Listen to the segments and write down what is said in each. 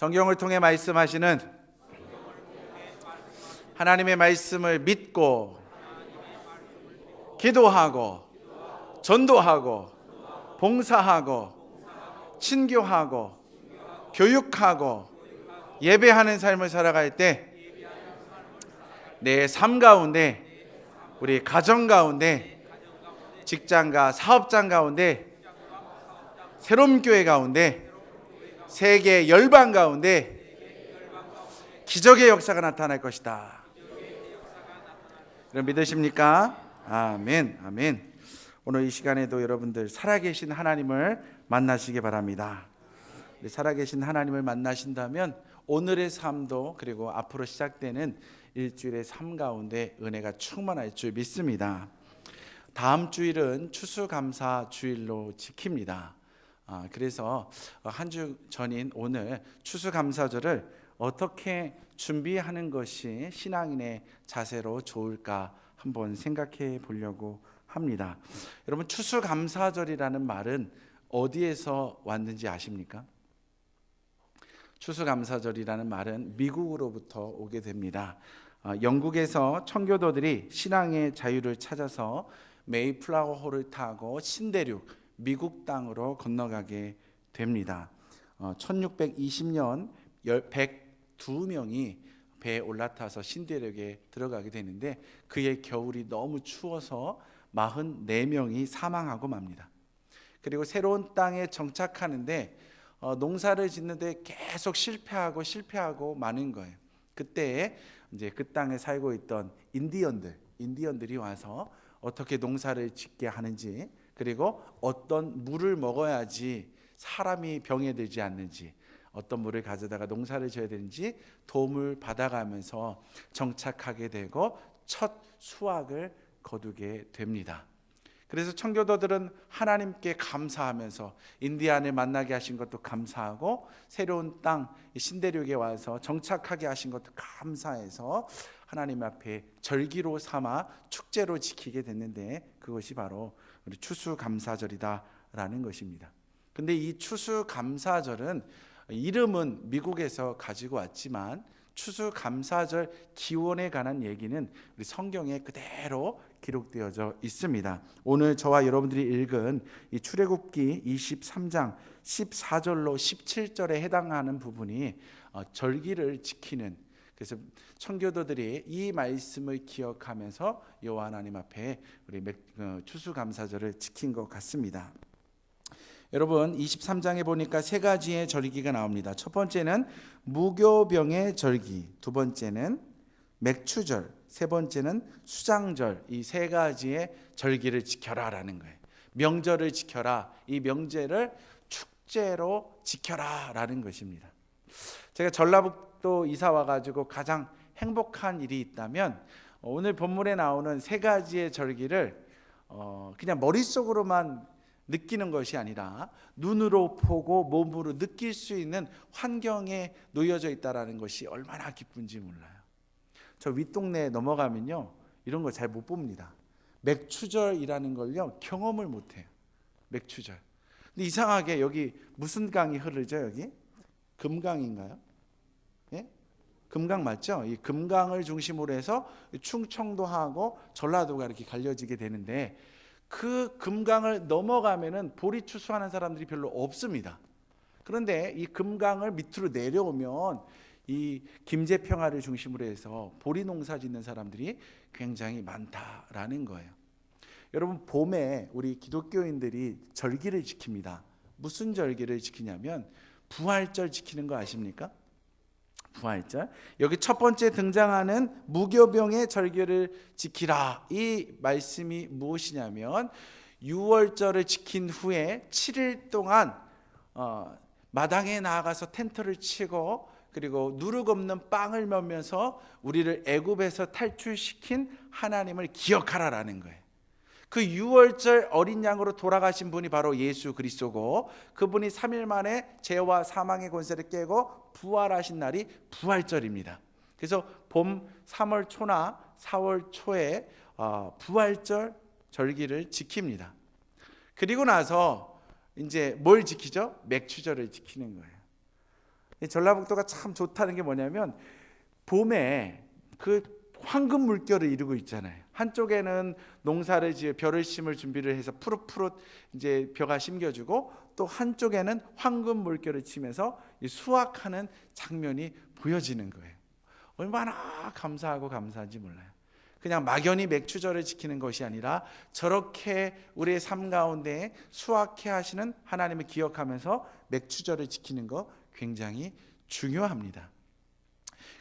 성경을 통해 말씀하시는 하나님의 말씀을 믿고 기도하고 전도하고 봉사하고 친교하고 교육하고 예배하는 삶을 살아갈 때 내 삶 가운데, 우리 가정 가운데, 직장과 사업장 가운데, 새로운 교회 가운데, 세계 열방 가운데 기적의 역사가 나타날 것이다. 여러분 믿으십니까? 아멘, 아멘. 오늘 이 시간에도 여러분들 살아계신 하나님을 만나시기 바랍니다. 살아계신 하나님을 만나신다면 오늘의 삶도 그리고 앞으로 시작되는 일주일의 삶 가운데 은혜가 충만할 줄 믿습니다. 다음 주일은 추수감사 주일로 지킵니다. 그래서 한 주 전인 오늘 추수감사절을 어떻게 준비하는 것이 신앙인의 자세로 좋을까 한번 생각해 보려고 합니다. 여러분, 추수감사절이라는 말은 어디에서 왔는지 아십니까? 추수감사절이라는 말은 미국으로부터 오게 됩니다. 영국에서 청교도들이 신앙의 자유를 찾아서 메이플라워호를 타고 신대륙 미국 땅으로 건너가게 됩니다. 1620년 102명이 배에 올라타서 신대륙에 들어가게 되는데 그의 겨울이 너무 추워서 44명이 사망하고 맙니다. 그리고 새로운 땅에 정착하는데 농사를 짓는데 계속 실패하고 마는 거예요. 그때 이제 그 땅에 살고 있던 인디언들이 와서 어떻게 농사를 짓게 하는지, 그리고 어떤 물을 먹어야지 사람이 병에 들지 않는지, 어떤 물을 가져다가 농사를 지어야 되는지 도움을 받아가면서 정착하게 되고 첫 수확을 거두게 됩니다. 그래서 청교도들은 하나님께 감사하면서 인디안을 만나게 하신 것도 감사하고 새로운 땅 신대륙에 와서 정착하게 하신 것도 감사해서 하나님 앞에 절기로 삼아 축제로 지키게 됐는데 그것이 바로 우리 추수감사절이다라는 것입니다. 근데 이 추수감사절은 이름은 미국에서 가지고 왔지만 추수감사절 기원에 관한 얘기는 우리 성경에 그대로 기록되어져 있습니다. 오늘 저와 여러분들이 읽은 이 출애굽기 23장 14절로 17절에 해당하는 부분이 절기를 지키는, 그래서 청교도들이 이 말씀을 기억하면서 여호와 하나님 앞에 우리 추수감사절을 지킨 것 같습니다. 여러분 23장에 보니까 세 가지의 절기가 나옵니다. 첫 번째는 무교병의 절기, 두 번째는 맥추절, 세 번째는 수장절. 이 세 가지의 절기를 지켜라라는 거예요. 명절을 지켜라, 이 명제를 축제로 지켜라라는 것입니다. 제가 전라북도 이사 와가지고 가장 행복한 일이 있다면 오늘 본문에 나오는 세 가지의 절기를 그냥 머릿속으로만 느끼는 것이 아니라 눈으로 보고 몸으로 느낄 수 있는 환경에 놓여져 있다는 것이 얼마나 기쁜지 몰라요. 저 윗동네에 넘어가면요 이런 거 잘 못 봅니다. 맥추절이라는 걸요 경험을 못해요. 맥추절. 근데 이상하게 여기 무슨 강이 흐르죠? 여기 금강인가요? 예? 금강 맞죠? 이 금강을 중심으로 해서 충청도하고 전라도가 이렇게 갈려지게 되는데 그 금강을 넘어가면은 보리 추수하는 사람들이 별로 없습니다. 그런데 이 금강을 밑으로 내려오면 이 김제평화를 중심으로 해서 보리 농사 짓는 사람들이 굉장히 많다라는 거예요. 여러분 봄에 우리 기독교인들이 절기를 지킵니다. 무슨 절기를 지키냐면 부활절 지키는 거 아십니까? 부활절. 여기 첫 번째 등장하는 무교병의 절기를 지키라. 이 말씀이 무엇이냐면 6월절을 지킨 후에 7일 동안 마당에 나아가서 텐트를 치고 그리고 누룩 없는 빵을 먹으면서 우리를 애굽에서 탈출시킨 하나님을 기억하라라는 거예요. 그 6월절 어린 양으로 돌아가신 분이 바로 예수 그리스도고 그분이 3일 만에 죄와 사망의 권세를 깨고 부활하신 날이 부활절입니다. 그래서 봄 3월 초나 4월 초에 부활절 절기를 지킵니다. 그리고 나서 이제 뭘 지키죠? 맥추절을 지키는 거예요. 이 전라북도가 참 좋다는 게 뭐냐면 봄에 그 황금 물결을 이루고 있잖아요. 한쪽에는 농사를 지어 벼를 심을 준비를 해서 푸릇푸릇 이제 벼가 심겨주고, 또 한쪽에는 황금 물결을 치면서 수확하는 장면이 보여지는 거예요. 얼마나 감사하고 감사한지 몰라요. 그냥 막연히 맥추절을 지키는 것이 아니라 저렇게 우리의 삶 가운데 수확해 하시는 하나님을 기억하면서 맥추절을 지키는 거 굉장히 중요합니다.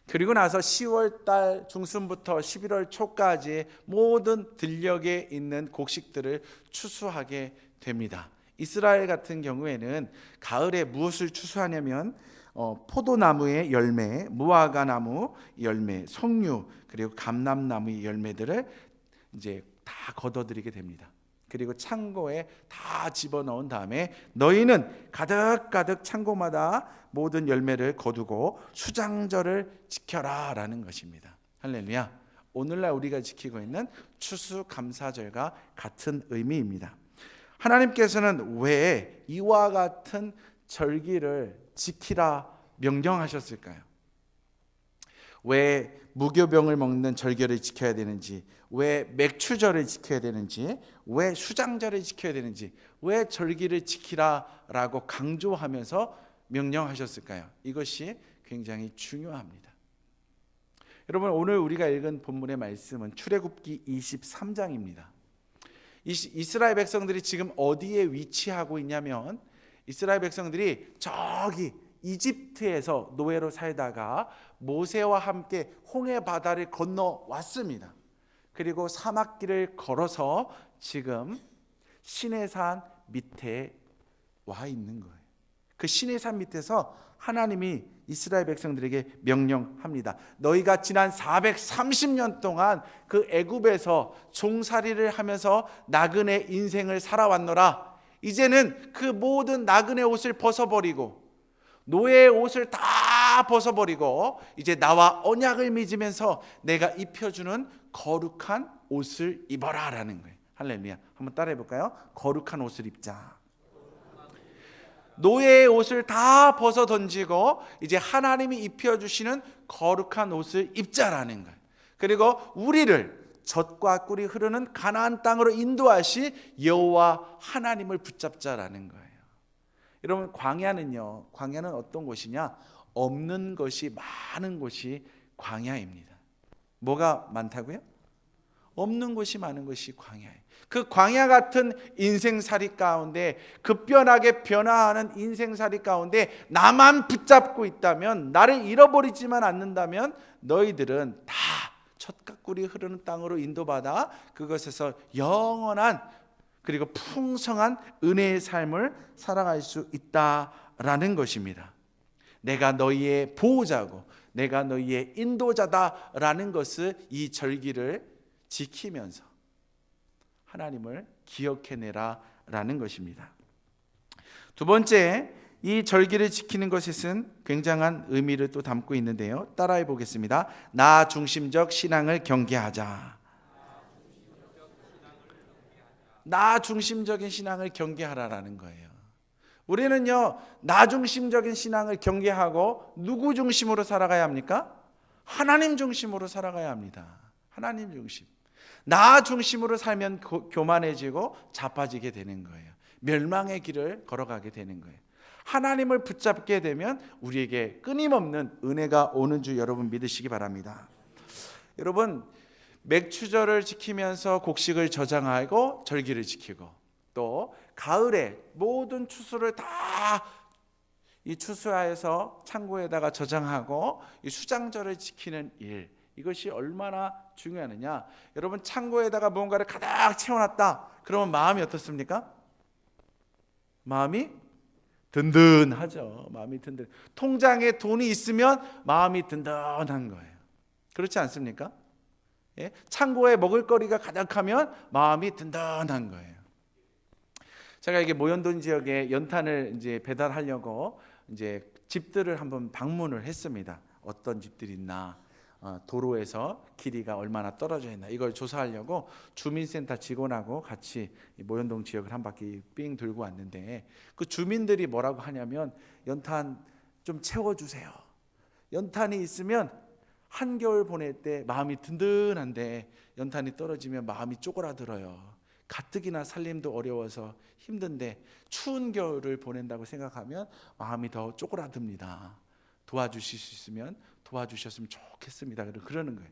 그리고 나서 10월 달 중순부터 11월 초까지 모든 들녘에 있는 곡식들을 추수하게 됩니다. 이스라엘 같은 경우에는 가을에 무엇을 추수하냐면 포도나무의 열매, 무화과나무 열매, 석류, 그리고 감람나무의 열매들을 이제 다 거둬들이게 됩니다. 그리고 창고에 다 집어넣은 다음에 너희는 가득가득 창고마다 모든 열매를 거두고 수장절을 지켜라 라는 것입니다. 할렐루야. 오늘날 우리가 지키고 있는 추수감사절과 같은 의미입니다. 하나님께서는 왜 이와 같은 절기를 지키라 명령하셨을까요? 왜 무교병을 먹는 절기를 지켜야 되는지, 왜 맥추절을 지켜야 되는지, 왜 수장절을 지켜야 되는지, 왜 절기를 지키라라고 강조하면서 명령하셨을까요? 이것이 굉장히 중요합니다. 여러분, 오늘 우리가 읽은 본문의 말씀은 출애굽기 23장입니다. 이스라엘 백성들이 지금 어디에 위치하고 있냐면, 이스라엘 백성들이 저기 이집트에서 노예로 살다가 모세와 함께 홍해 바다를 건너왔습니다. 그리고 사막길을 걸어서 지금 시내산 밑에 와 있는 거예요. 그 시내산 밑에서 하나님이 이스라엘 백성들에게 명령합니다. 너희가 지난 430년 동안 그 애굽에서 종살이를 하면서 나그네 인생을 살아왔노라. 이제는 그 모든 나그네 옷을 벗어버리고 노예의 옷을 다 벗어버리고 이제 나와 언약을 맺으면서 내가 입혀주는 거룩한 옷을 입어라 라는 거예요. 할렐루야. 한번 따라해 볼까요? 거룩한 옷을 입자. 노예의 옷을 다 벗어 던지고 이제 하나님이 입혀주시는 거룩한 옷을 입자라는 거예요. 그리고 우리를 젖과 꿀이 흐르는 가나안 땅으로 인도하실 여호와 하나님을 붙잡자라는 거예요. 여러분, 광야는 어떤 곳이냐? 없는 것이 많은 곳이 광야입니다. 뭐가 많다고요? 없는 곳이 많은 것이 광야예요. 그 광야 같은 인생살이 가운데, 급변하게 변화하는 인생살이 가운데 나만 붙잡고 있다면, 나를 잃어버리지만 않는다면 너희들은 다 젖과 꿀이 흐르는 땅으로 인도받아 그것에서 영원한 그리고 풍성한 은혜의 삶을 살아갈 수 있다라는 것입니다. 내가 너희의 보호자고 내가 너희의 인도자다라는 것을, 이 절기를 지키면서 하나님을 기억해내라라는 것입니다. 두 번째, 이 절기를 지키는 것에는 굉장한 의미를 또 담고 있는데요. 따라해 보겠습니다. 나 중심적 신앙을 경계하자. 나 중심적인 신앙을 경계하라라는 거예요. 우리는요, 나 중심적인 신앙을 경계하고 누구 중심으로 살아가야 합니까? 하나님 중심으로 살아가야 합니다. 하나님 중심. 나 중심으로 살면 교만해지고 자빠지게 되는 거예요. 멸망의 길을 걸어가게 되는 거예요. 하나님을 붙잡게 되면 우리에게 끊임없는 은혜가 오는 줄 여러분 믿으시기 바랍니다. 여러분, 맥추절을 지키면서 곡식을 저장하고 절기를 지키고, 또 가을에 모든 추수를 다 이 추수하여서 창고에다가 저장하고 이 수장절을 지키는 일, 이것이 얼마나 중요하느냐. 여러분, 창고에다가 무언가를 가득 채워놨다 그러면 마음이 어떻습니까? 마음이 든든하죠. 마음이 든든. 통장에 돈이 있으면 마음이 든든한 거예요. 그렇지 않습니까? 예? 창고에 먹을거리가 가득하면 마음이 든든한 거예요. 제가 이게 모현돈 지역에 연탄을 이제 배달하려고 이제 집들을 한번 방문을 했습니다. 어떤 집들이 있나, 도로에서 길이가 얼마나 떨어져 있나, 이걸 조사하려고 주민센터 직원하고 같이 모현동 지역을 한 바퀴 삥 돌고 왔는데, 그 주민들이 뭐라고 하냐면 연탄 좀 채워주세요. 연탄이 있으면 한겨울 보낼 때 마음이 든든한데 연탄이 떨어지면 마음이 쪼그라들어요. 가뜩이나 살림도 어려워서 힘든데 추운 겨울을 보낸다고 생각하면 마음이 더 쪼그라듭니다. 도와주실 수 있으면 도와주셨으면 좋겠습니다. 그러는 거예요.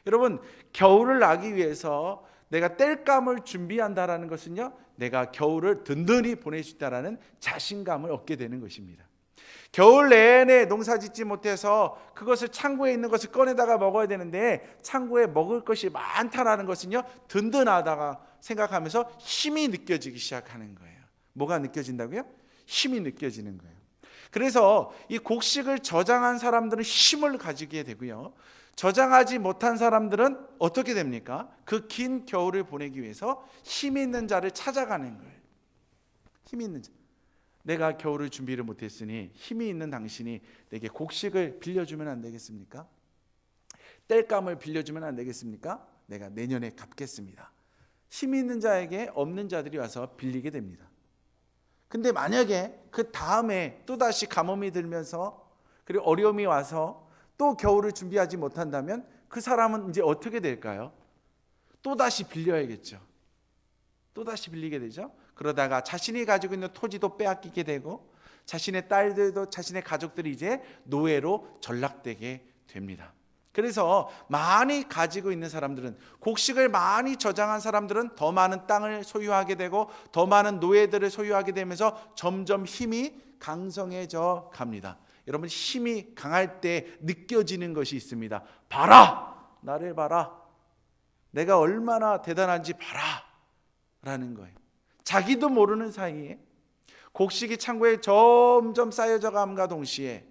여러분, 겨울을 나기 위해서 내가 땔감을 준비한다라는 것은요, 내가 겨울을 든든히 보낼 수 있다라는 자신감을 얻게 되는 것입니다. 겨울 내내 농사 짓지 못해서 그것을 창고에 있는 것을 꺼내다가 먹어야 되는데 창고에 먹을 것이 많다라는 것은요, 든든하다가 생각하면서 힘이 느껴지기 시작하는 거예요. 뭐가 느껴진다고요? 힘이 느껴지는 거예요. 그래서 이 곡식을 저장한 사람들은 힘을 가지게 되고요, 저장하지 못한 사람들은 어떻게 됩니까? 그 긴 겨울을 보내기 위해서 힘 있는 자를 찾아가는 거예요. 힘 있는 자. 내가 겨울을 준비를 못했으니 힘이 있는 당신이 내게 곡식을 빌려주면 안 되겠습니까? 땔감을 빌려주면 안 되겠습니까? 내가 내년에 갚겠습니다. 힘이 있는 자에게 없는 자들이 와서 빌리게 됩니다. 근데 만약에 그 다음에 또다시 가뭄이 들면서 그리고 어려움이 와서 또 겨울을 준비하지 못한다면 그 사람은 이제 어떻게 될까요? 또다시 빌려야겠죠. 또다시 빌리게 되죠. 그러다가 자신이 가지고 있는 토지도 빼앗기게 되고 자신의 딸들도, 자신의 가족들이 이제 노예로 전락되게 됩니다. 그래서 많이 가지고 있는 사람들은, 곡식을 많이 저장한 사람들은 더 많은 땅을 소유하게 되고 더 많은 노예들을 소유하게 되면서 점점 힘이 강성해져 갑니다. 여러분, 힘이 강할 때 느껴지는 것이 있습니다. 봐라! 나를 봐라! 내가 얼마나 대단한지 봐라! 라는 거예요. 자기도 모르는 사이에 곡식이 창고에 점점 쌓여져 감과 동시에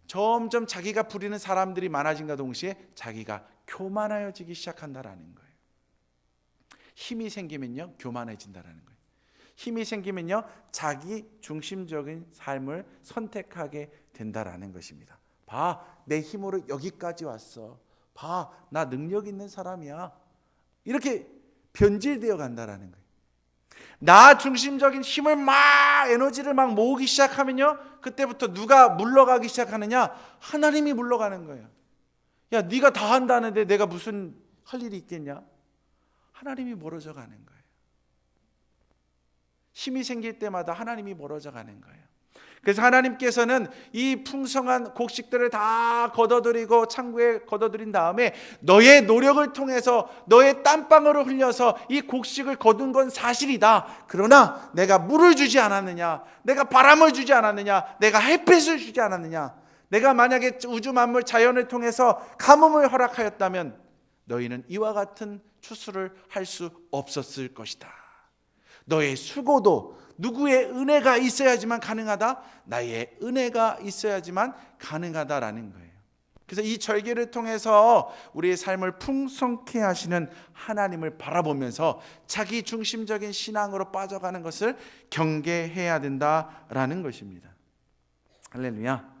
점점 자기가 부리는 사람들이 많아진과 동시에 자기가 교만해지기 시작한다라는 거예요. 힘이 생기면요, 교만해진다라는 거예요. 힘이 생기면요, 자기 중심적인 삶을 선택하게 된다라는 것입니다. 봐, 내 힘으로 여기까지 왔어. 봐, 나 능력 있는 사람이야. 이렇게 변질되어 간다라는 거예요. 나 중심적인 힘을 막, 에너지를 막 모으기 시작하면요, 그때부터 누가 물러가기 시작하느냐? 하나님이 물러가는 거예요. 야, 네가 다 한다는데 내가 무슨 할 일이 있겠냐? 하나님이 멀어져 가는 거예요. 힘이 생길 때마다 하나님이 멀어져 가는 거예요. 그래서 하나님께서는 이 풍성한 곡식들을 다 걷어들이고 창고에 걷어들인 다음에 너의 노력을 통해서 너의 땀방울을 흘려서 이 곡식을 거둔 건 사실이다. 그러나 내가 물을 주지 않았느냐, 내가 바람을 주지 않았느냐, 내가 햇빛을 주지 않았느냐, 내가 만약에 우주 만물 자연을 통해서 가뭄을 허락하였다면 너희는 이와 같은 추수를 할 수 없었을 것이다. 너의 수고도 누구의 은혜가 있어야지만 가능하다? 나의 은혜가 있어야지만 가능하다라는 거예요. 그래서 이 절기를 통해서 우리의 삶을 풍성케 하시는 하나님을 바라보면서 자기 중심적인 신앙으로 빠져가는 것을 경계해야 된다라는 것입니다. 할렐루야.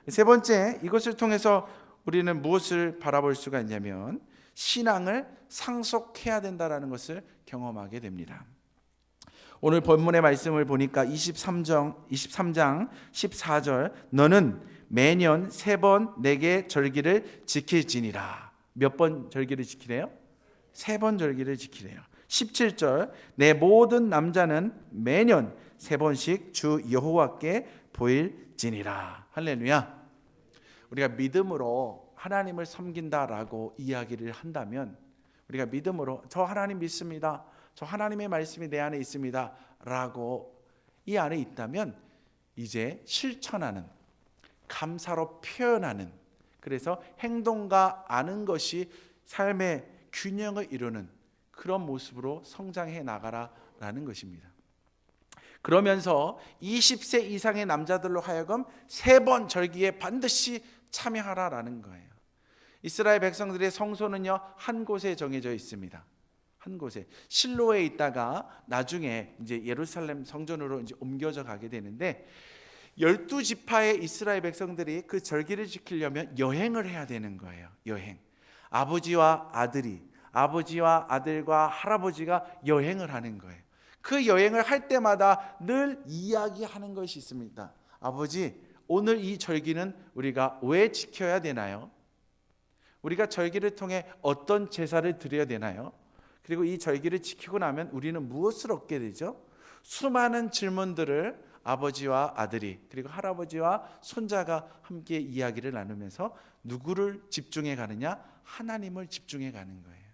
세 번째, 이것을 통해서 우리는 무엇을 바라볼 수가 있냐면 신앙을 상속해야 된다라는 것을 경험하게 됩니다. 오늘 본문의 말씀을 보니까 23장 14절, 너는 매년 3번 내게 절기를 지킬지니라. 몇 번 절기를 지키래요? 3번 절기를 지키래요. 17절, 내 모든 남자는 매년 3번씩 주 여호와께 보일지니라. 할렐루야. 우리가 믿음으로 하나님을 섬긴다라고 이야기를 한다면, 우리가 믿음으로 저 하나님 믿습니다, 저 하나님의 말씀이 내 안에 있습니다 라고 이 안에 있다면 이제 실천하는, 감사로 표현하는, 그래서 행동과 아는 것이 삶의 균형을 이루는 그런 모습으로 성장해 나가라라는 것입니다. 그러면서 20세 이상의 남자들로 하여금 3번 절기에 반드시 참여하라라는 거예요. 이스라엘 백성들의 성소는요, 한 곳에 정해져 있습니다. 한 곳에, 실로에 있다가 나중에 이제 예루살렘 성전으로 이제 옮겨져 가게 되는데, 12지파의 이스라엘 백성들이 그 절기를 지키려면 여행을 해야 되는 거예요. 여행. 아버지와 아들이, 아버지와 아들과 할아버지가 여행을 하는 거예요. 그 여행을 할 때마다 늘 이야기하는 것이 있습니다. 아버지, 오늘 이 절기는 우리가 왜 지켜야 되나요? 우리가 절기를 통해 어떤 제사를 드려야 되나요? 그리고 이 절기를 지키고 나면 우리는 무엇을 얻게 되죠? 수많은 질문들을 아버지와 아들이 그리고 할아버지와 손자가 함께 이야기를 나누면서 누구를 집중해 가느냐? 하나님을 집중해 가는 거예요.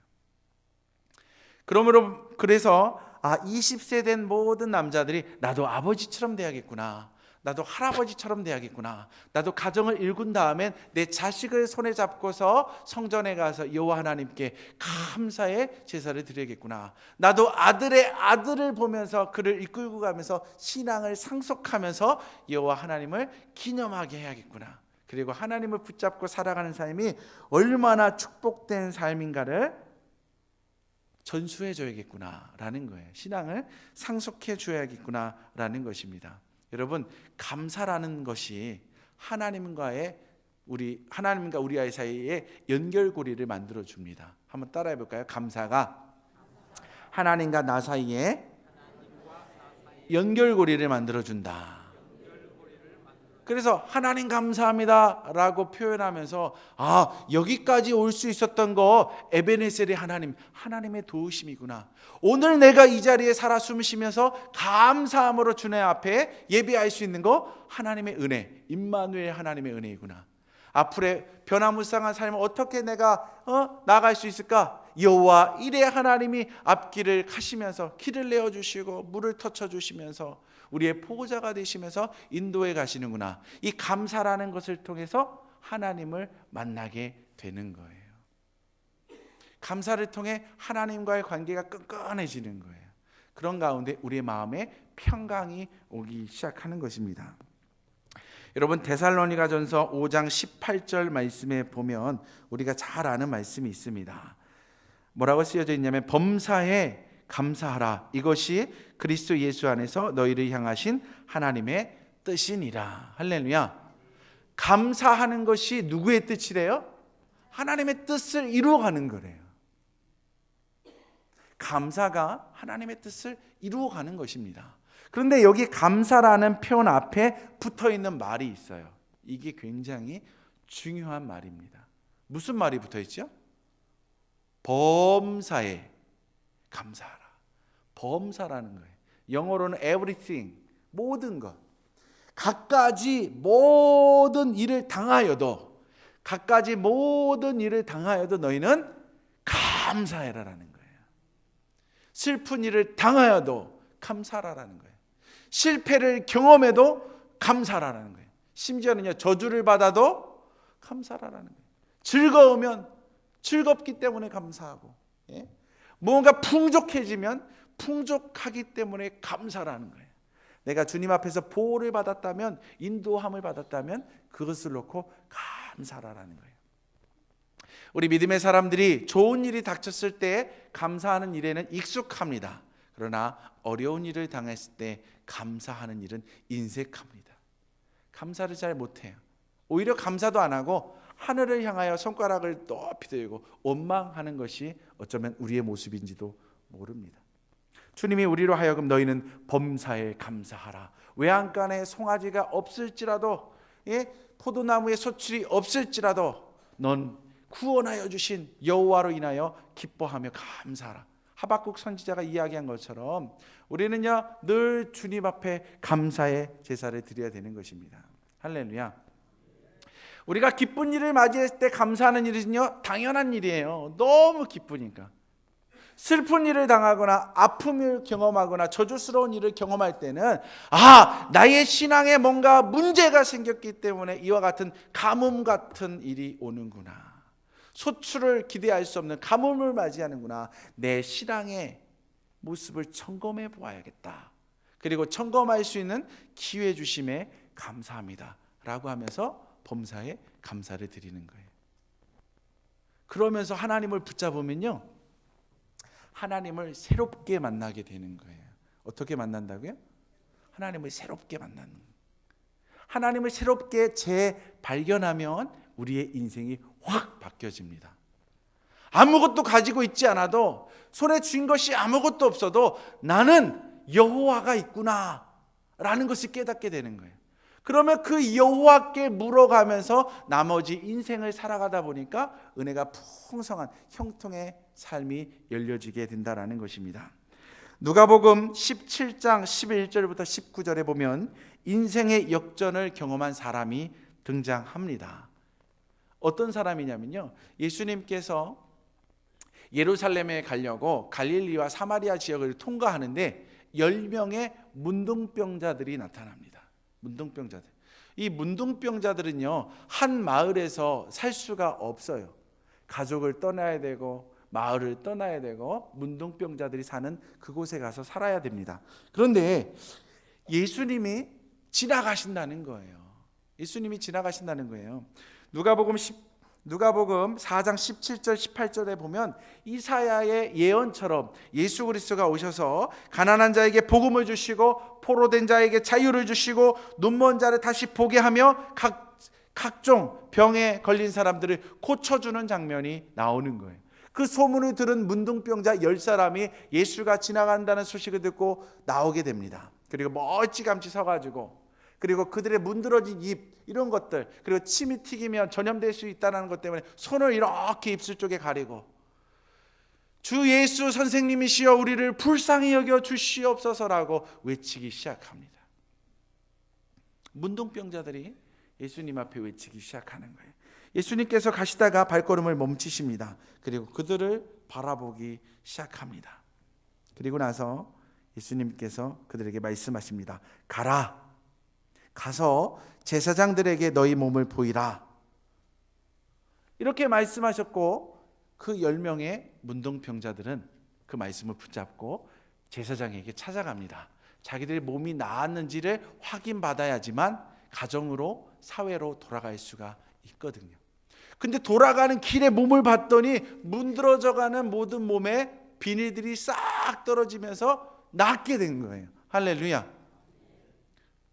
그래서 20세 된 모든 남자들이 나도 아버지처럼 돼야겠구나, 나도 할아버지처럼 돼야겠구나, 나도 가정을 일군 다음엔 내 자식을 손에 잡고서 성전에 가서 여호와 하나님께 감사의 제사를 드려야겠구나, 나도 아들의 아들을 보면서 그를 이끌고 가면서 신앙을 상속하면서 여호와 하나님을 기념하게 해야겠구나, 그리고 하나님을 붙잡고 살아가는 삶이 얼마나 축복된 삶인가를 전수해 줘야겠구나라는 거예요. 신앙을 상속해 줘야겠구나라는 것입니다. 여러분, 감사라는 것이 하나님과 우리 사이에 연결고리를 만들어 줍니다. 한번 따라해 볼까요? 감사가 하나님과 나 사이에 연결고리를 만들어 준다. 그래서 하나님 감사합니다 라고 표현하면서 여기까지 올 수 있었던 거 에베네셀의 하나님의 도우심이구나, 오늘 내가 이 자리에 살아 숨 쉬면서 감사함으로 주님 앞에 예배할 수 있는 거 하나님의 은혜, 임마누엘 하나님의 은혜이구나, 앞으로의 변화무쌍한 삶을 어떻게 내가 나아갈 수 있을까? 여호와 이레 하나님이 앞길을 가시면서 길을 내어주시고 물을 터쳐주시면서 우리의 보호자가 되시면서 인도해 가시는구나. 이 감사라는 것을 통해서 하나님을 만나게 되는 거예요. 감사를 통해 하나님과의 관계가 끈끈해지는 거예요. 그런 가운데 우리의 마음에 평강이 오기 시작하는 것입니다. 여러분, 데살로니가전서 5장 18절 말씀에 보면 우리가 잘 아는 말씀이 있습니다. 뭐라고 쓰여져 있냐면 범사에 감사하라, 이것이 그리스도 예수 안에서 너희를 향하신 하나님의 뜻이니라. 할렐루야. 감사하는 것이 누구의 뜻이래요? 하나님의 뜻을 이루어가는 거래요. 감사가 하나님의 뜻을 이루어가는 것입니다. 그런데 여기 감사라는 표현 앞에 붙어있는 말이 있어요. 이게 굉장히 중요한 말입니다. 무슨 말이 붙어있죠? 범사에 감사하라. 범사라는 거예요. 영어로는 everything, 모든 것. 갖가지 모든 일을 당하여도 너희는 감사해라라는 거예요. 슬픈 일을 당하여도 감사하라는 거예요. 실패를 경험해도 감사하라는 거예요. 심지어는요, 저주를 받아도 감사하라는 거예요. 즐거우면 즐겁기 때문에 감사하고, 뭔가 풍족해지면 풍족하기 때문에 감사라는 거예요. 내가 주님 앞에서 보호를 받았다면, 인도함을 받았다면 그것을 놓고 감사라는 거예요. 우리 믿음의 사람들이 좋은 일이 닥쳤을 때 감사하는 일에는 익숙합니다. 그러나 어려운 일을 당했을 때 감사하는 일은 인색합니다. 감사를 잘 못해요. 오히려 감사도 안 하고 하늘을 향하여 손가락을 높이 들고 원망하는 것이 어쩌면 우리의 모습인지도 모릅니다. 주님이 우리로 하여금 너희는 범사에 감사하라. 외양간에 송아지가 없을지라도, 포도나무에 소출이 없을지라도 넌 구원하여 주신 여호와로 인하여 기뻐하며 감사하라. 하박국 선지자가 이야기한 것처럼 우리는요, 늘 주님 앞에 감사의 제사를 드려야 되는 것입니다. 할렐루야. 우리가 기쁜 일을 맞이했을 때 감사하는 일은요, 당연한 일이에요. 너무 기쁘니까. 슬픈 일을 당하거나 아픔을 경험하거나 저주스러운 일을 경험할 때는 나의 신앙에 뭔가 문제가 생겼기 때문에 이와 같은 가뭄 같은 일이 오는구나, 소출을 기대할 수 없는 가뭄을 맞이하는구나, 내 신앙의 모습을 점검해 보아야겠다, 그리고 점검할 수 있는 기회 주심에 감사합니다 라고 하면서 범사에 감사를 드리는 거예요. 그러면서 하나님을 붙잡으면요, 하나님을 새롭게 만나게 되는 거예요. 어떻게 만난다고요? 하나님을 새롭게 만나는 거예요. 하나님을 새롭게 재발견하면 우리의 인생이 확 바뀌어집니다. 아무것도 가지고 있지 않아도, 손에 쥔 것이 아무것도 없어도 나는 여호와가 있구나 라는 것을 깨닫게 되는 거예요. 그러면 그 여호와께 물어가면서 나머지 인생을 살아가다 보니까 은혜가 풍성한 형통의 삶이 열려지게 된다라는 것입니다. 누가복음 17장 11절부터 19절에 보면 인생의 역전을 경험한 사람이 등장합니다. 어떤 사람이냐면요, 예수님께서 예루살렘에 가려고 갈릴리와 사마리아 지역을 통과하는데 10명의 문둥병자들이 나타납니다. 문둥병자들. 이 문둥병자들은요, 한 마을에서 살 수가 없어요. 가족을 떠나야 되고 마을을 떠나야 되고 문둥병자들이 사는 그곳에 가서 살아야 됩니다. 그런데 예수님이 지나가신다는 거예요. 예수님이 지나가신다는 거예요. 누가복음 4장 17절 18절에 보면 이사야의 예언처럼 예수 그리스도가 오셔서 가난한 자에게 복음을 주시고 포로된 자에게 자유를 주시고 눈먼 자를 다시 보게 하며 각종 병에 걸린 사람들을 고쳐주는 장면이 나오는 거예요. 그 소문을 들은 문둥병자 10사람이 예수가 지나간다는 소식을 듣고 나오게 됩니다. 그리고 멀찌감치 서가지고, 그리고 그들의 문드러진 입 이런 것들, 그리고 침이 튀기면 전염될 수 있다는 것 때문에 손을 이렇게 입술 쪽에 가리고 주 예수 선생님이시여 우리를 불쌍히 여겨 주시옵소서라고 외치기 시작합니다. 문둥병자들이 예수님 앞에 외치기 시작하는 거예요. 예수님께서 가시다가 발걸음을 멈추십니다. 그리고 그들을 바라보기 시작합니다. 그리고 나서 예수님께서 그들에게 말씀하십니다. 가서 제사장들에게 너희 몸을 보이라. 이렇게 말씀하셨고 그 10명의 문둥병자들은 그 말씀을 붙잡고 제사장에게 찾아갑니다. 자기들의 몸이 나았는지를 확인받아야지만 가정으로 사회로 돌아갈 수가 있거든요. 근데 돌아가는 길에 몸을 봤더니 문드러져가는 모든 몸에 비닐들이 싹 떨어지면서 낫게 된 거예요. 할렐루야.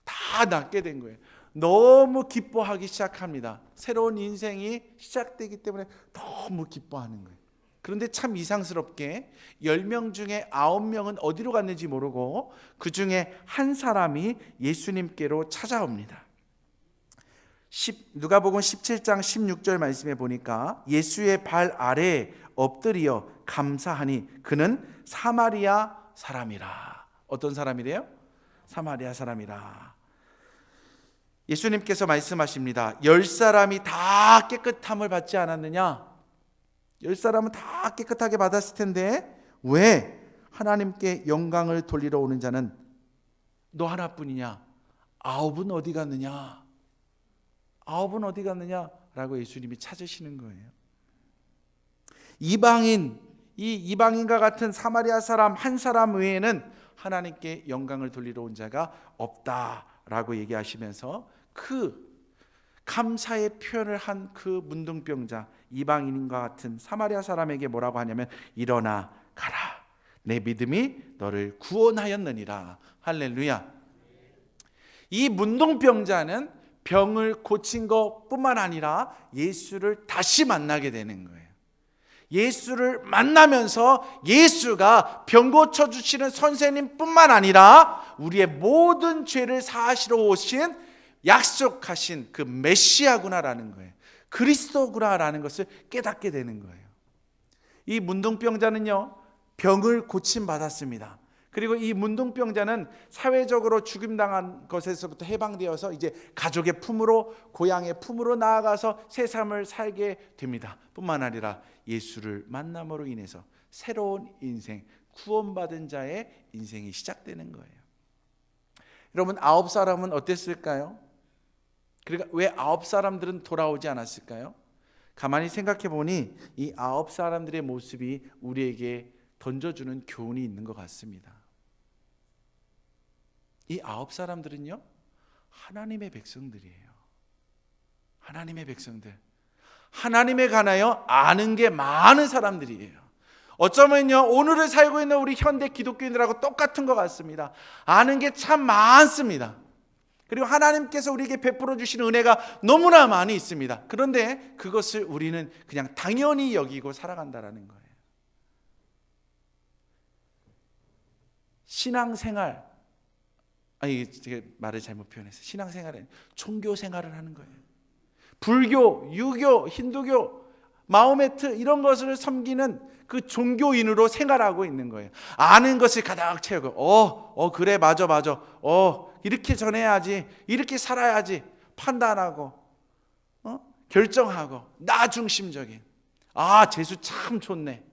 다 낫게 된 거예요. 너무 기뻐하기 시작합니다. 새로운 인생이 시작되기 때문에 너무 기뻐하는 거예요. 그런데 참 이상스럽게 10명 중에 9명은 어디로 갔는지 모르고 그 중에 한 사람이 예수님께로 찾아옵니다. 누가복음 17장 16절 말씀에 보니까 예수의 발 아래에 엎드려 감사하니 그는 사마리아 사람이라. 어떤 사람이래요? 사마리아 사람이라. 예수님께서 말씀하십니다. 10사람이 다 깨끗함을 받지 않았느냐? 10사람은 다 깨끗하게 받았을 텐데 왜 하나님께 영광을 돌리러 오는 자는 너 하나뿐이냐? 9은 어디 갔느냐? 9은 어디 갔느냐? 라고 예수님이 찾으시는 거예요. 이방인과 같은 사마리아 사람 한 사람 외에는 하나님께 영광을 돌리러 온 자가 없다라고 얘기하시면서 그 감사의 표현을 한 그 문둥병자 이방인과 같은 사마리아 사람에게 뭐라고 하냐면 일어나 가라. 내 믿음이 너를 구원하였느니라. 할렐루야. 이 문둥병자는 병을 고친 것뿐만 아니라 예수를 다시 만나게 되는 거예요. 예수를 만나면서 예수가 병 고쳐주시는 선생님뿐만 아니라 우리의 모든 죄를 사하시러 오신 약속하신 그 메시아구나라는 거예요. 그리스도구나라는 것을 깨닫게 되는 거예요. 이 문둥병자는요, 병을 고침받았습니다. 그리고 이 문둥병자는 사회적으로 죽임당한 것에서부터 해방되어서 이제 가족의 품으로, 고향의 품으로 나아가서 새 삶을 살게 됩니다. 뿐만 아니라 예수를 만남으로 인해서 새로운 인생, 구원받은 자의 인생이 시작되는 거예요. 여러분, 9사람은 어땠을까요? 그러니까 왜 9사람들은 돌아오지 않았을까요? 가만히 생각해 보니 이 9사람들의 모습이 우리에게 던져주는 교훈이 있는 것 같습니다. 이 9사람들은요, 하나님의 백성들이에요. 하나님의 백성들. 하나님에 관하여 아는 게 많은 사람들이에요. 어쩌면요, 오늘을 살고 있는 우리 현대 기독교인들하고 똑같은 것 같습니다. 아는 게 참 많습니다. 그리고 하나님께서 우리에게 베풀어 주시는 은혜가 너무나 많이 있습니다. 그런데 그것을 우리는 그냥 당연히 여기고 살아간다라는 거예요. 신앙생활, 아니 제가 말을 잘못 표현했어요. 신앙생활은 종교 생활을 하는 거예요. 불교, 유교, 힌두교, 마호메트 이런 것을 섬기는 그 종교인으로 생활하고 있는 거예요. 아는 것을 가득 채우고 그래 맞아 이렇게 전해야지, 이렇게 살아야지 판단하고 결정하고 나 중심적인. 재수 참 좋네.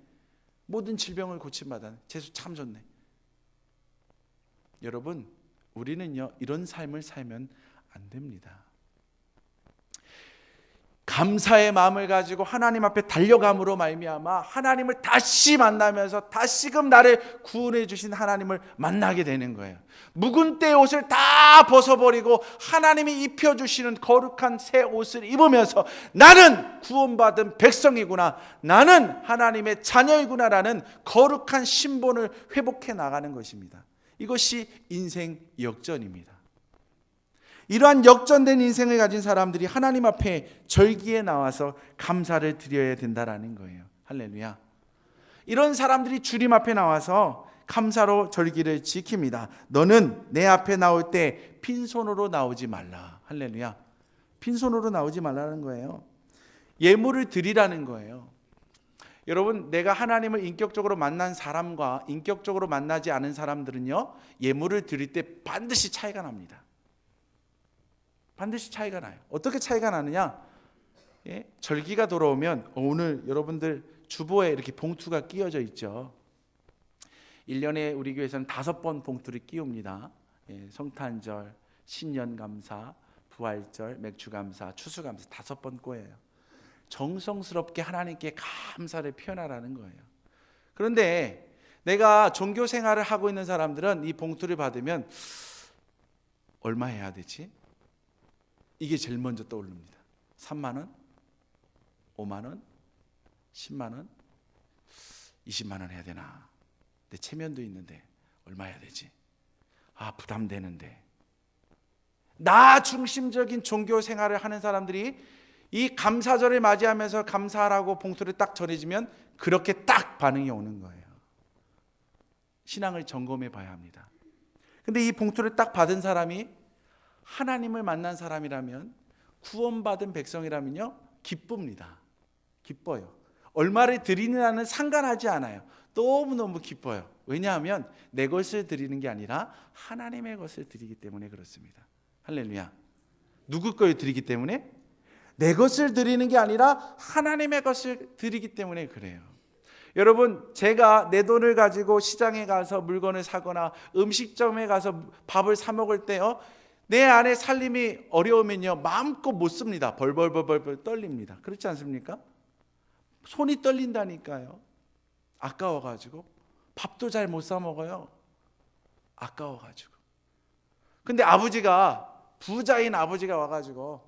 모든 질병을 고침받아. 재수 참 좋네. 여러분, 우리는요 이런 삶을 살면 안 됩니다. 감사의 마음을 가지고 하나님 앞에 달려감으로 말미암아 하나님을 다시 만나면서 다시금 나를 구원해 주신 하나님을 만나게 되는 거예요. 묵은 때의 옷을 다 벗어버리고 하나님이 입혀주시는 거룩한 새 옷을 입으면서 나는 구원받은 백성이구나, 나는 하나님의 자녀이구나라는 거룩한 신분을 회복해 나가는 것입니다. 이것이 인생 역전입니다. 이러한 역전된 인생을 가진 사람들이 하나님 앞에 절기에 나와서 감사를 드려야 된다라는 거예요. 할렐루야. 이런 사람들이 주님 앞에 나와서 감사로 절기를 지킵니다. 너는 내 앞에 나올 때 빈손으로 나오지 말라. 할렐루야. 빈손으로 나오지 말라는 거예요. 예물을 드리라는 거예요. 여러분, 내가 하나님을 인격적으로 만난 사람과 인격적으로 만나지 않은 사람들은요, 예물을 드릴 때 반드시 차이가 납니다. 반드시 차이가 나요. 어떻게 차이가 나느냐? 절기가 돌아오면 오늘 여러분들 주보에 이렇게 봉투가 끼워져 있죠. 1년에 우리 교회에서는 5번 봉투를 끼웁니다. 성탄절, 신년감사, 부활절, 맥주감사, 추수감사 5번 꽂아요. 정성스럽게 하나님께 감사를 표현하라는 거예요. 그런데 내가 종교 생활을 하고 있는 사람들은 이 봉투를 받으면 얼마 해야 되지? 이게 제일 먼저 떠오릅니다. 3만 원? 5만 원? 10만 원? 20만 원 해야 되나? 내 체면도 있는데 얼마 해야 되지? 부담되는데. 나 중심적인 종교 생활을 하는 사람들이 이 감사절을 맞이하면서 감사하라고 봉투를 딱 전해지면 그렇게 딱 반응이 오는 거예요. 신앙을 점검해 봐야 합니다. 근데 이 봉투를 딱 받은 사람이 하나님을 만난 사람이라면, 구원받은 백성이라면요, 기쁩니다. 기뻐요. 얼마를 드리느냐는 상관하지 않아요. 너무너무 기뻐요. 왜냐하면 내 것을 드리는 게 아니라 하나님의 것을 드리기 때문에 그렇습니다. 할렐루야. 누구 걸 드리기 때문에? 내 것을 드리는 게 아니라 하나님의 것을 드리기 때문에 그래요. 여러분, 제가 내 돈을 가지고 시장에 가서 물건을 사거나 음식점에 가서 밥을 사 먹을 때요, 내 안에 살림이 어려우면요, 마음껏 못 씁니다. 벌벌 떨립니다. 그렇지 않습니까? 손이 떨린다니까요. 아까워가지고 밥도 잘 못 사 먹어요. 아까워가지고. 근데 아버지가, 부자인 아버지가 와가지고,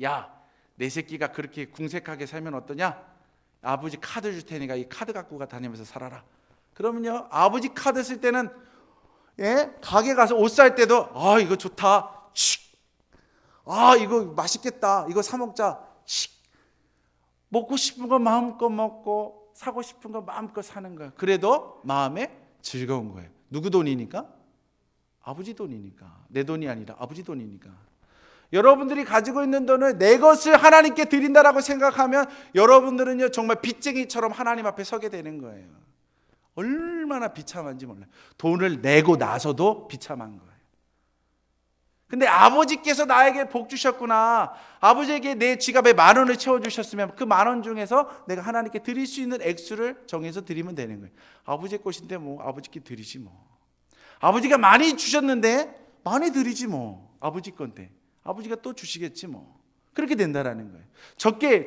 야, 내 새끼가 그렇게 궁색하게 살면 어떠냐? 아버지 카드 줄 테니까 이 카드 갖고 다니면서 살아라. 그러면요, 아버지 카드 쓸 때는 가게 가서 옷 살 때도 이거 좋다. 이거 맛있겠다. 이거 사 먹자. 먹고 싶은 거 마음껏 먹고 사고 싶은 거 마음껏 사는 거예요. 그래도 마음에 즐거운 거예요. 누구 돈이니까? 아버지 돈이니까. 내 돈이 아니라 아버지 돈이니까. 여러분들이 가지고 있는 돈을 내 것을 하나님께 드린다라고 생각하면 여러분들은요, 정말 빚쟁이처럼 하나님 앞에 서게 되는 거예요. 얼마나 비참한지 몰라요. 돈을 내고 나서도 비참한 거예요. 근데 아버지께서 나에게 복 주셨구나, 아버지에게 내 지갑에 10,000원을 채워주셨으면 그 10,000원 중에서 내가 하나님께 드릴 수 있는 액수를 정해서 드리면 되는 거예요. 아버지 것인데 뭐 아버지께 드리지 뭐. 아버지가 많이 주셨는데 많이 드리지 뭐. 아버지 건데 아버지가 또 주시겠지 뭐. 그렇게 된다라는 거예요.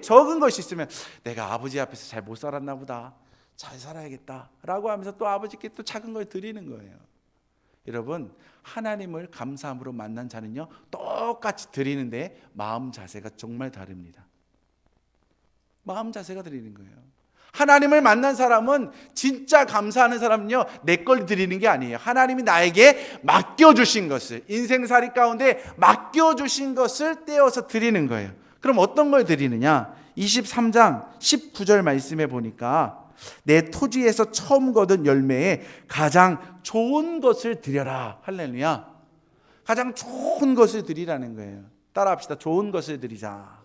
적은 것이 있으면 내가 아버지 앞에서 잘 못 살았나 보다, 잘 살아야겠다 라고 하면서 또 아버지께 또 작은 걸 드리는 거예요. 여러분, 하나님을 감사함으로 만난 자는요, 똑같이 드리는데 마음 자세가 정말 다릅니다. 마음 자세가 드리는 거예요. 하나님을 만난 사람은, 진짜 감사하는 사람은요, 내 걸 드리는 게 아니에요. 하나님이 나에게 맡겨주신 것을, 인생살이 가운데 맡겨주신 것을 떼어서 드리는 거예요. 그럼 어떤 걸 드리느냐? 23장 19절 말씀에 보니까 내 토지에서 처음 거둔 열매에 가장 좋은 것을 드려라. 할렐루야. 가장 좋은 것을 드리라는 거예요. 따라합시다. 좋은 것을 드리자.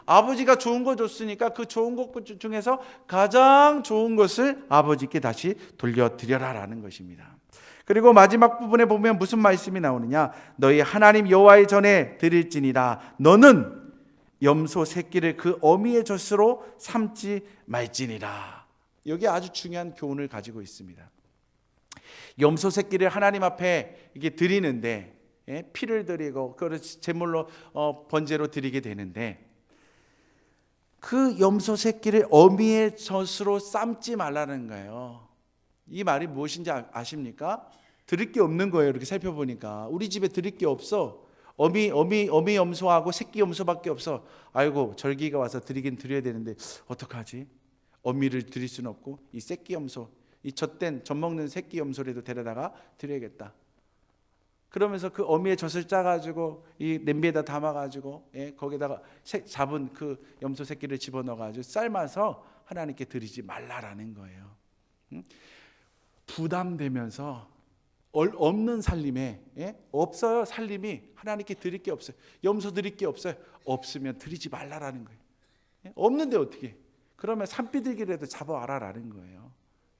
아버지가 좋은 거 줬으니까 그 좋은 것 중에서 가장 좋은 것을 아버지께 다시 돌려드려라라는 것입니다. 그리고 마지막 부분에 보면 무슨 말씀이 나오느냐? 너희 하나님 여호와의 전에 드릴지니라 너는 염소 새끼를 그 어미의 젖으로 삼지 말지니라. 여기 아주 중요한 교훈을 가지고 있습니다. 염소 새끼를 하나님 앞에 이게 드리는데 피를 드리고 그걸 제물로 번제로 드리게 되는데 그 염소 새끼를 어미의 젖으로 삶지 말라는 거예요. 이 말이 무엇인지 아십니까? 드릴 게 없는 거예요. 이렇게 살펴보니까 우리 집에 드릴 게 없어. 어미 염소하고 새끼 염소밖에 없어. 아이고 절기가 와서 드리긴 드려야 되는데 어떡하지? 어미를 드릴 수는 없고 이 새끼 염소, 이 젖된 젖 먹는 새끼 염소라도 데려다가 드려야겠다. 그러면서 그 어미의 젖을 짜가지고 이 냄비에다 담아가지고 거기다가 잡은 그 염소 새끼를 집어넣어가지고 삶아서 하나님께 드리지 말라라는 거예요. 부담되면서 없는 살림에 없어요. 살림이 하나님께 드릴 게 없어요. 염소 드릴 게 없어요. 없으면 드리지 말라라는 거예요. 없는데 어떻게? 그러면 산비둘기라도 잡아와라라는 거예요.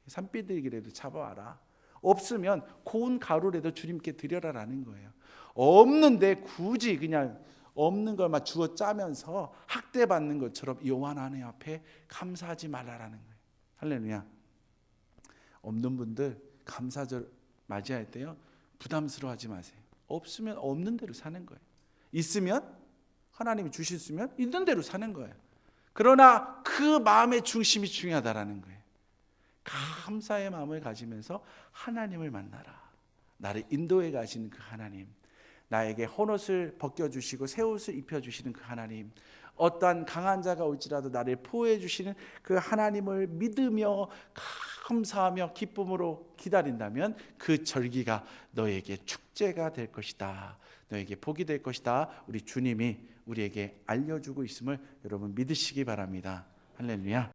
산비둘기라도 잡아와라. 없으면 고운 가루라도 주님께 드려라라는 거예요. 없는데 굳이 그냥 없는 걸만 주워 짜면서 학대받는 것처럼 여호와 하나님 앞에 감사하지 말라라는 거예요. 할렐루야. 없는 분들 감사절 맞이할 때요 부담스러워하지 마세요. 없으면 없는 대로 사는 거예요. 있으면 하나님이 주셨으면 있는 대로 사는 거예요. 그러나 그 마음의 중심이 중요하다라는 거예요. 감사의 마음을 가지면서 하나님을 만나라. 나를 인도해 가시는 그 하나님, 나에게 헌옷을 벗겨주시고 새 옷을 입혀주시는 그 하나님, 어떠한 강한 자가 올지라도 나를 보호해 주시는 그 하나님을 믿으며 감사하며 기쁨으로 기다린다면 그 절기가 너에게 축제가 될 것이다. 너에게 복이 될 것이다. 우리 주님이 우리에게 알려주고 있음을 여러분 믿으시기 바랍니다. 할렐루야.